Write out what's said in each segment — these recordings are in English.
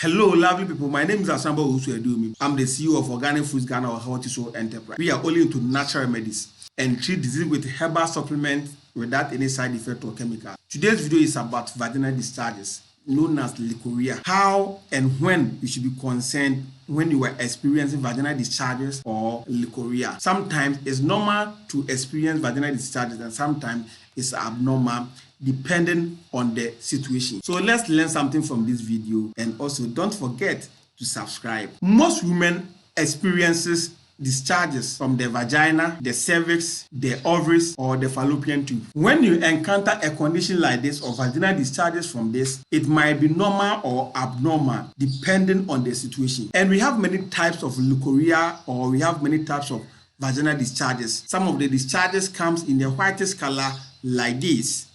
Hello, lovely people. My name is Asamba Usuedumi. I'm the CEO of Organic Foods Ghana or Healthy Soul Enterprise. We are only into natural remedies and treat disease with herbal supplements without any side effect or chemical. Today's video is about vaginal discharges, known as leukorrhea. How and when you should be concerned when you are experiencing vaginal discharges or leukorrhea. Sometimes it's normal to experience vaginal discharges and sometimes it's abnormal depending on the situation. So let's learn something from this video, and also don't forget to subscribe. Most women experiences discharges from the vagina, the cervix, the ovaries, or the fallopian tube. When you encounter a condition like this or vaginal discharges from this, it might be normal or abnormal depending on the situation. And we have many types of leukorrhea, or we have many types of vaginal discharges. Some of the discharges comes in the whitish color like this.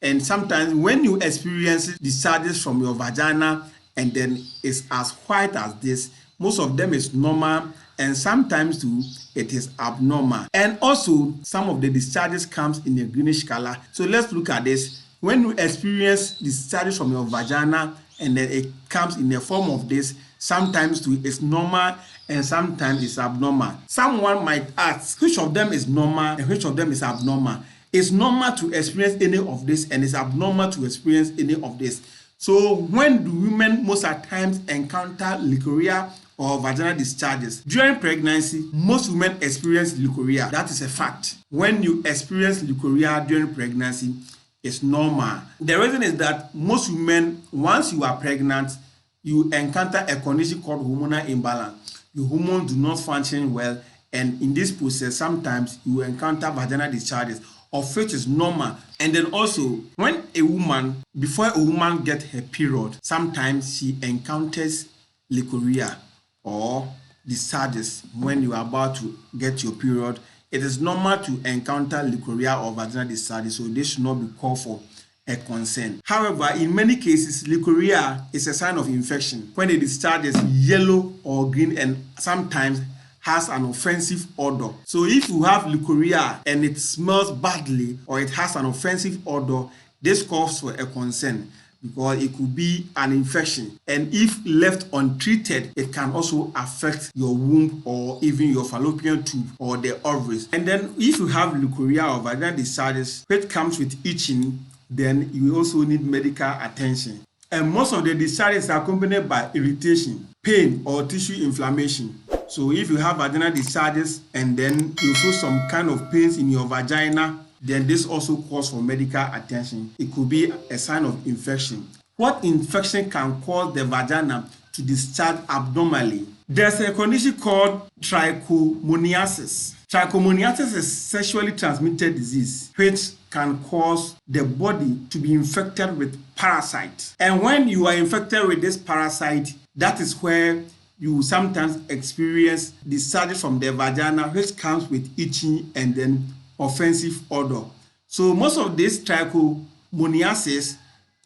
And sometimes when you experience discharges from your vagina and then it's as white as this, most of them is normal, and sometimes too it is abnormal. And also some of the discharges comes in a greenish color. So let's look at this. When you experience discharges from your vagina and then it comes in the form of this, sometimes too it's normal and sometimes it's abnormal. Someone might ask, which of them is normal and which of them is abnormal? It's normal to experience any of this and it's abnormal to experience any of this. So when do women most at times encounter leukorrhea or vaginal discharges? During pregnancy, most women experience leukorrhea. That is a fact. When you experience leukorrhea during pregnancy, it's normal. The reason is that most women, once you are pregnant, you encounter a condition called hormonal imbalance. Your hormones do not function well, and in this process, sometimes you encounter vaginal discharges, of which is normal. And then also, when a woman, before a woman gets her period, sometimes she encounters leukorrhea or discharges. When you are about to get your period, it is normal to encounter leukorrhea or vaginal discharges, so this should not be called for a concern. However, in many cases, leukorrhea is a sign of infection when the discharge is yellow or green and sometimes has an offensive odor. So if you have leukorrhea and it smells badly or it has an offensive odor, this calls for a concern because it could be an infection. And if left untreated, it can also affect your womb or even your fallopian tube or the ovaries. And then if you have leukorrhea or vaginal discharges, which comes with itching, then you also need medical attention. And most of the discharges are accompanied by irritation, pain, or tissue inflammation. So if you have vaginal discharges and then you feel some kind of pains in your vagina, then this also calls for medical attention. It could be a sign of infection. What infection can cause the vagina to discharge abnormally? There's a condition called trichomoniasis. Trichomoniasis is sexually transmitted disease which can cause the body to be infected with parasites. And when you are infected with this parasite, that is where you sometimes experience discharges from the vagina, which comes with itching and then offensive odor. So most of this trichomoniasis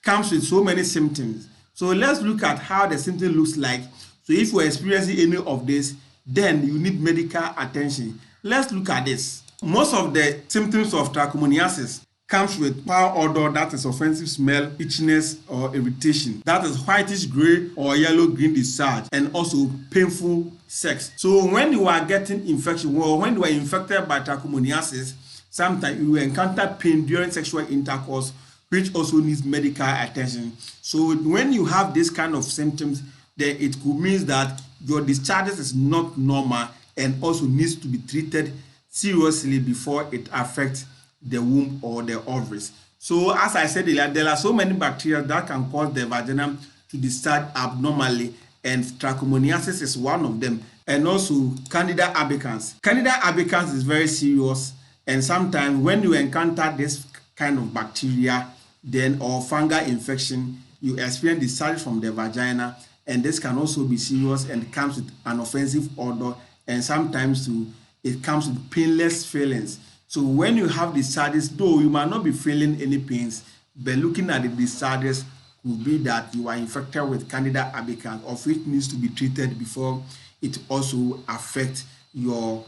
comes with so many symptoms. So let's look at how the symptom looks like. So if you're experiencing any of this, then you need medical attention. Let's look at this. Most of the symptoms of trichomoniasis comes with foul odor, that is offensive smell, itchiness or irritation. That is whitish gray or yellow green discharge, and also painful sex. So when you are getting infection or when you are infected by trichomoniasis, sometimes you will encounter pain during sexual intercourse, which also needs medical attention. So when you have this kind of symptoms, then it could mean that your discharges is not normal and also needs to be treated seriously before it affects the womb or the ovaries. So as I said earlier, there are so many bacteria that can cause the vagina to discharge abnormally, and trichomoniasis is one of them, and also Candida albicans. Candida albicans is very serious, and sometimes when you encounter this kind of bacteria then or fungal infection, you experience discharge from the vagina, and this can also be serious and comes with an offensive odor, and sometimes too it comes with painless feelings. So when you have discharges, though you might not be feeling any pains, but looking at the discharges could be that you are infected with Candida albicans, of which needs to be treated before it also affects your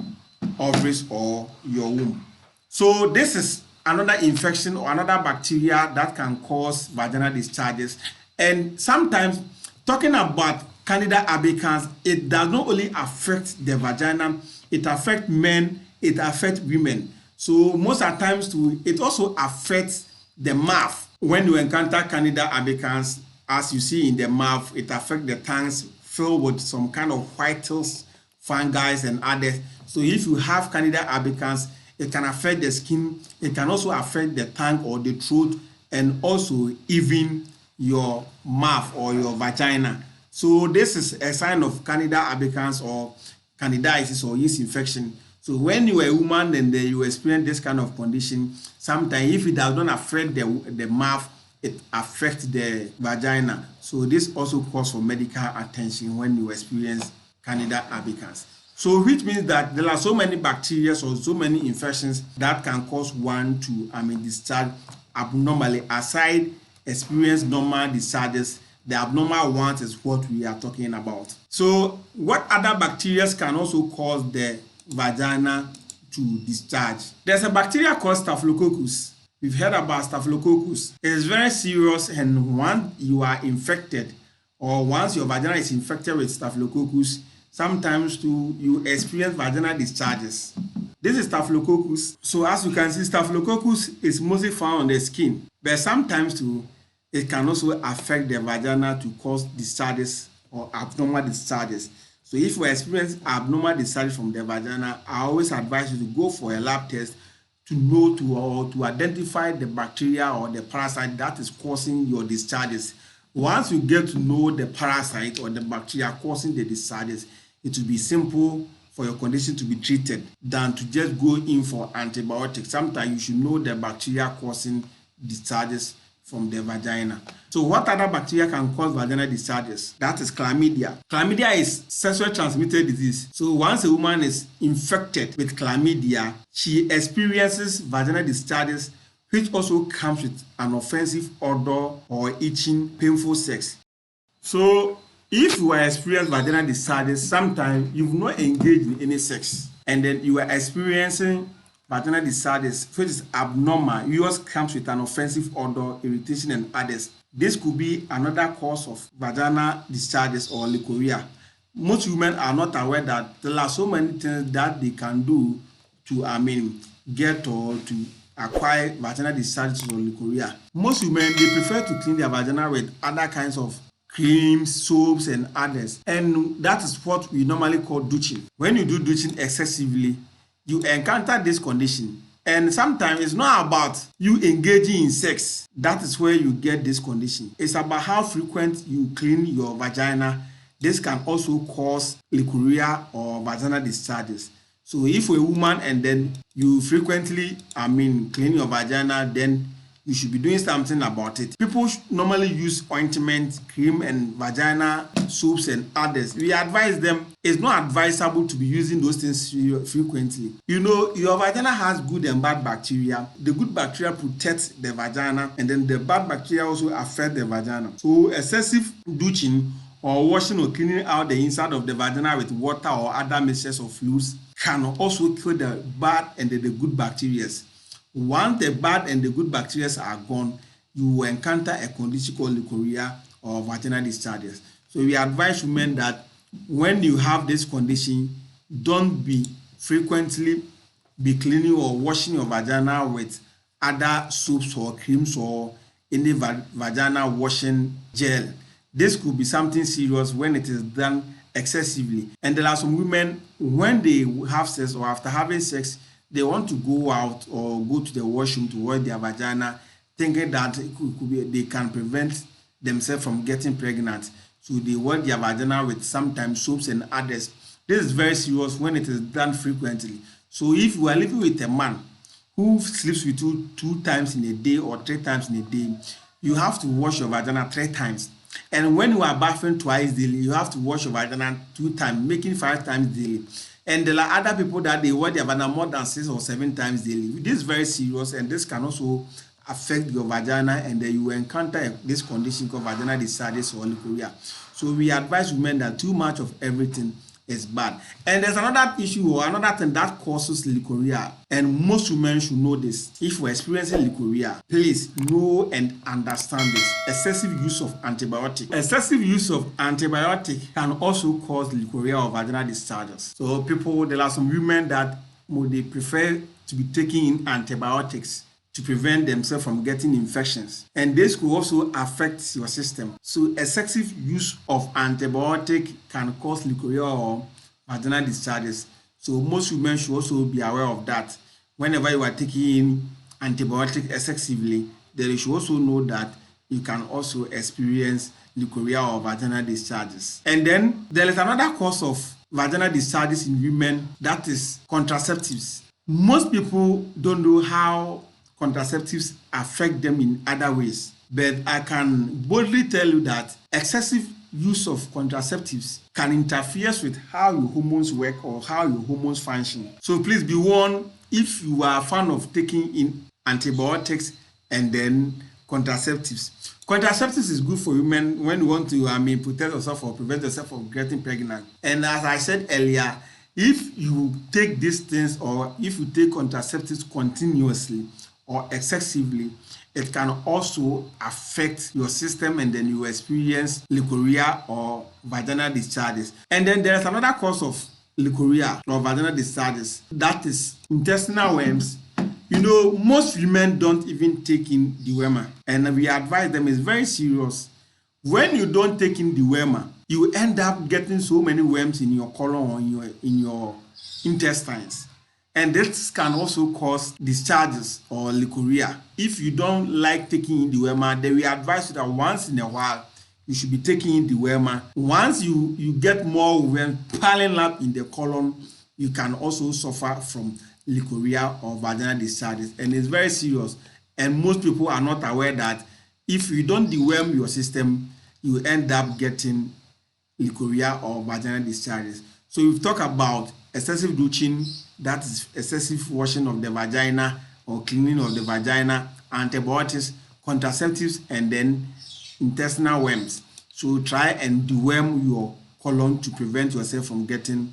ovaries or your womb. So this is another infection or another bacteria that can cause vaginal discharges. And sometimes Talking about Candida albicans, it does not only affect the vagina, it affects men, it affects women. So most of the times too, it also affects the mouth. When you encounter Candida albicans, as you see in the mouth, it affects the tongues filled with some kind of whitels, fungi, and others. So if you have Candida albicans, it can affect the skin, it can also affect the tongue or the throat, and also even your mouth or your vagina. So this is a sign of Candida albicans or candidiasis or yeast infection. So when you are a woman and you experience this kind of condition, sometimes if it does not affect the mouth, it affects the vagina. So this also calls for medical attention when you experience Candida albicans. So which means that there are so many bacteria or so many infections that can cause one to discharge abnormally. Aside experience normal discharges, the abnormal ones is what we are talking about. So what other bacteria can also cause the vagina to discharge? There's a bacteria called Staphylococcus. We've heard about Staphylococcus. It is very serious, and once you are infected or once your vagina is infected with Staphylococcus, sometimes too you experience vaginal discharges. This is Staphylococcus. So as you can see, Staphylococcus is mostly found on the skin, but sometimes too it can also affect the vagina to cause discharges or abnormal discharges. So if you experience abnormal discharge from the vagina, I always advise you to go for a lab test to know to identify the bacteria or the parasite that is causing your discharges. Once you get to know the parasite or the bacteria causing the discharges, it will be simple for your condition to be treated than to just go in for antibiotics. Sometimes you should know the bacteria causing discharges from the vagina. So what other bacteria can cause vaginal discharges? That is chlamydia. Chlamydia is sexually transmitted disease. So once a woman is infected with chlamydia, she experiences vaginal discharges, which also comes with an offensive odor or itching, painful sex. So if you are experiencing vaginal discharges, sometimes you've not engaged in any sex, and then you are experiencing vaginal discharges, which is abnormal. Yours comes with an offensive odor, irritation, and others. This could be another cause of vaginal discharges or leukorrhea. Most women are not aware that there are so many things that they can do to get or to acquire vaginal discharges or leukorrhea. Most women, they prefer to clean their vagina with other kinds of creams, soaps, and others. And that is what we normally call douching. When you do douching excessively, you encounter this condition. And sometimes it's not about you engaging in sex. That is where you get this condition. It's about how frequent you clean your vagina. This can also cause leukorrhea or vaginal discharges. So if you're a woman and then you frequently clean your vagina, then you should be doing something about it. People normally use ointment, cream, and vagina soaps and others. We advise them, it's not advisable to be using those things frequently. You know, your vagina has good and bad bacteria. The good bacteria protects the vagina, and then the bad bacteria also affect the vagina. So excessive douching or washing or cleaning out the inside of the vagina with water or other mixtures of fluids can also kill the bad and the good bacteria. Once the bad and the good bacteria are gone, you will encounter a condition called leukorrhea or vaginal discharges. So we advise women that when you have this condition, don't be frequently be cleaning or washing your vagina with other soaps or creams or any vagina washing gel. This could be something serious when it is done excessively. And there are some women, when they have sex or after having sex, they want to go out or go to the washroom to wash their vagina, thinking that it could be, they can prevent themselves from getting pregnant. So they wash their vagina with sometimes soaps and others. This is very serious when it is done frequently. So if you are living with a man who sleeps with you 2 times in a day or 3 times in a day, you have to wash your vagina 3 times. And when you are bathing twice daily, you have to wash your vagina 2 times, making 5 times daily. And there are other people that they wash their vagina more than 6 or 7 times daily. This is very serious, and this can also affect your vagina, and then you will encounter this condition called vaginal discharges or leukorrhea. So we advise women that too much of everything is bad. And there's another issue or another thing that causes leukorrhea, and most women should know this. If you're experiencing leukorrhea, please know and understand this. Excessive use of antibiotic. Excessive use of antibiotic can also cause leukorrhea or vaginal discharges. So there are some women that they prefer to be taking antibiotics to prevent themselves from getting infections, and this could also affect your system. So excessive use of antibiotic can cause leukorrhea or vaginal discharges. So most women should also be aware of that. Whenever you are taking antibiotic excessively, then you should also know that you can also experience leukorrhea or vaginal discharges. And then there is another cause of vaginal discharges in women, that is contraceptives. Most people don't know how contraceptives affect them in other ways, but I can boldly tell you that excessive use of contraceptives can interfere with how your hormones work or how your hormones function. So please be warned, if you are a fan of taking in antibiotics and then contraceptives. Contraceptives is good for women when you want to protect yourself or prevent yourself from getting pregnant. And as I said earlier, if you take these things or if you take contraceptives continuously or excessively, it can also affect your system, and then you experience leukorrhea or vaginal discharges. And then there's another cause of leukorrhea or vaginal discharges, that is intestinal worms. Most women don't even take in dewormer, and we advise them, it's very serious. When you don't take in dewormer, you end up getting so many worms in your colon or in your intestines. And this can also cause discharges or leukorrhea. If you don't like taking in dewormer, then we advise you that once in a while you should be taking in dewormer. Once you get more worms piling up in the colon, you can also suffer from leukorrhea or vaginal discharges, and it's very serious. And most people are not aware that if you don't deworm your system, you end up getting leukorrhea or vaginal discharges. So we've talked about excessive douching, that is excessive washing of the vagina or cleaning of the vagina, antibiotics, contraceptives, and then intestinal worms. So try and deworm your colon to prevent yourself from getting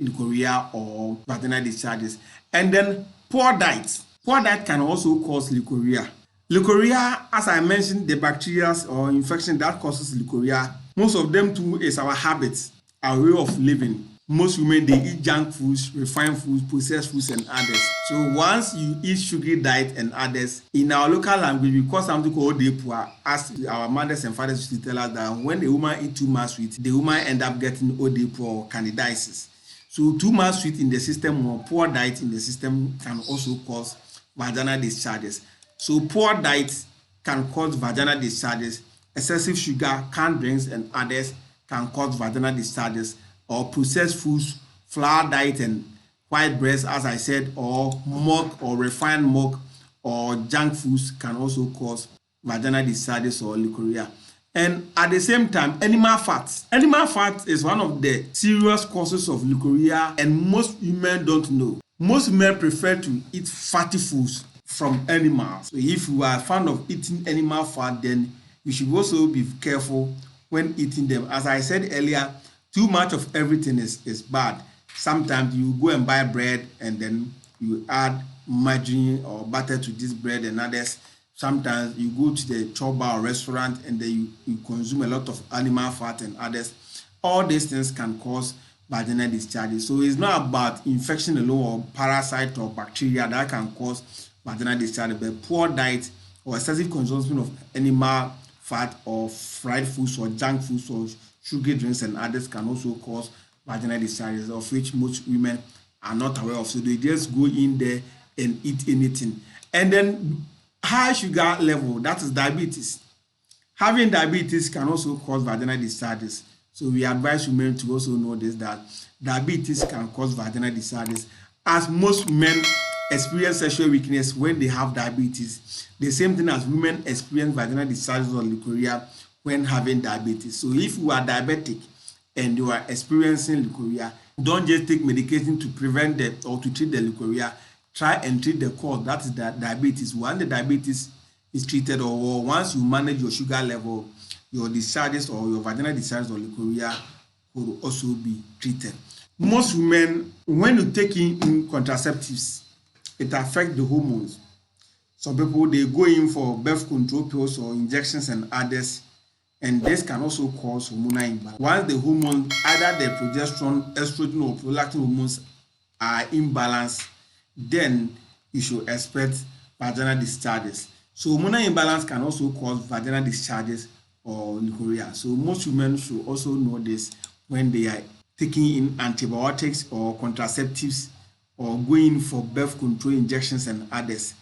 leukorrhea or vaginal discharges. And then poor diet. Poor diet can also cause leukorrhea. Leukorrhea, as I mentioned, the bacteria or infection that causes leukorrhea, most of them too is our habits, our way of living. Most women, they eat junk foods, refined foods, processed foods, and others. So once you eat sugary diet and others, in our local language, we call something called odepua, as our mothers and fathers used to tell us that when a woman eats too much sweet, the woman end up getting odepua or candidiasis. So too much sweet in the system or poor diet in the system can also cause vaginal discharges. So poor diet can cause vaginal discharges. Excessive sugar, canned drinks, and others can cause vaginal discharges. Or processed foods, flour diet and white breads, as I said, or milk or refined milk or junk foods can also cause vaginal discharges or leukorrhea. And at the same time, animal fat. Animal fat is one of the serious causes of leukorrhea, and most women don't know. Most men prefer to eat fatty foods from animals. So if you are a fan of eating animal fat, then you should also be careful when eating them. As I said earlier, too much of everything is bad. Sometimes you go and buy bread and then you add margarine or butter to this bread and others. Sometimes you go to the chop bar or restaurant and then you consume a lot of animal fat and others. All these things can cause vaginal discharges. So it's not about infection alone or parasite or bacteria that can cause vaginal discharge, but poor diet or excessive consumption of animal fat or fried foods or junk foods or sugar drinks and others can also cause vaginal discharges, of which most women are not aware of. So they just go in there and eat anything. And then high sugar level, that is diabetes. Having diabetes can also cause vaginal discharges. So we advise women to also know this, that diabetes can cause vaginal discharges, as most men experience sexual weakness when they have diabetes. The same thing as women experience vaginal discharges or leukorrhea when having diabetes. So if you are diabetic and you are experiencing leukorrhea, don't just take medication to prevent or to treat the leukorrhea. Try and treat the cause, that is the diabetes. When the diabetes is treated, or once you manage your sugar level, your discharges or your vaginal discharges or leukorrhea could also be treated. Most women, when you take in contraceptives, it affects the hormones. Some people, they go in for birth control pills or injections and others, and this can also cause hormonal imbalance. Once the hormones, either the progesterone, estrogen, or prolactin hormones are imbalanced, then you should expect vaginal discharges. So hormonal imbalance can also cause vaginal discharges or leukorrhea. So most women should also know this when they are taking in antibiotics or contraceptives or going for birth control injections and others.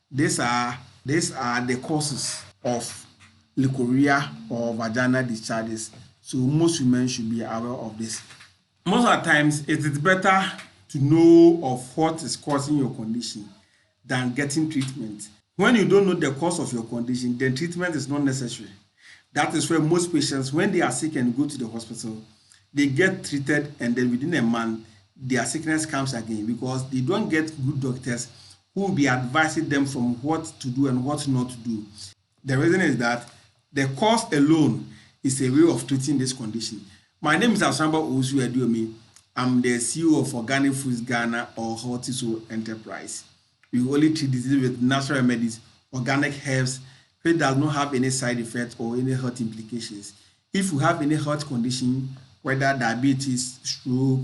These are the causes of leukorrhea or vaginal discharges. So most women should be aware of this. Most of the times, it is better to know of what is causing your condition than getting treatment. When you don't know the cause of your condition, then treatment is not necessary. That is where most patients, when they are sick and go to the hospital, they get treated, and then within a month, their sickness comes again because they don't get good doctors who will be advising them from what to do and what not to do. The reason is that the cause alone is a way of treating this condition. My name is Asamba Osu Eduomi. I'm the CEO of Organic Foods Ghana or Hortiso Enterprise. We only treat disease with natural remedies, organic herbs, which does not have any side effects or any health implications. If you have any health condition, whether diabetes, stroke,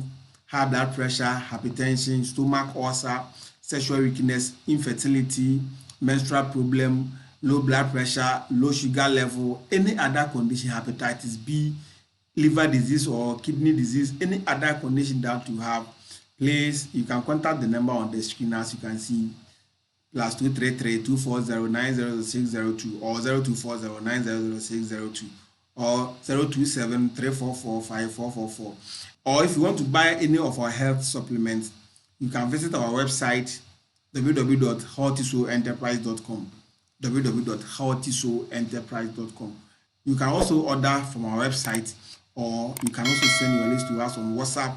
high blood pressure, hypertension, stomach ulcer, sexual weakness, infertility, menstrual problem, low blood pressure, low sugar level, any other condition, hepatitis B, liver disease or kidney disease, any other condition that you have, please, you can contact the number on the screen as you can see, +233 240 90602 or 0240 90602 or 027 344 5444. Or if you want to buy any of our health supplements, you can visit our website www.hortisoenterprise.com www.hortisoenterprise.com. You can also order from our website, or you can also send your list to us on WhatsApp.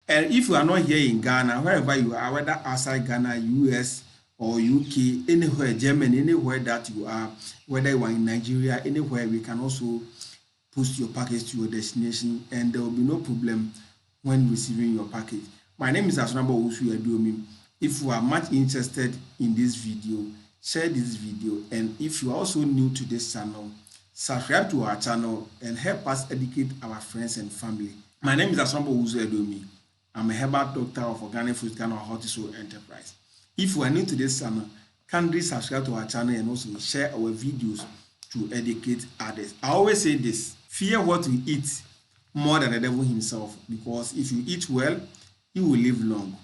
And if you are not here in Ghana, wherever you are, whether outside Ghana, US or UK, anywhere, Germany, anywhere that you are, whether you are in Nigeria, anywhere, we can also post your package to your destination, and there will be no problem when receiving your package. My name is Asamba Osu Eduomi. If you are much interested in this video, share this video, and if you are also new to this channel, subscribe to our channel and help us educate our friends and family. My name is Asamba Osu Eduomi. I'm a herbal doctor of Organic Foods Ghana or Hortiso Enterprise. If you are new to this channel, kindly subscribe to our channel and also share our videos to educate others. I always say this: fear what you eat more than the devil himself, because if you eat well, you will live long.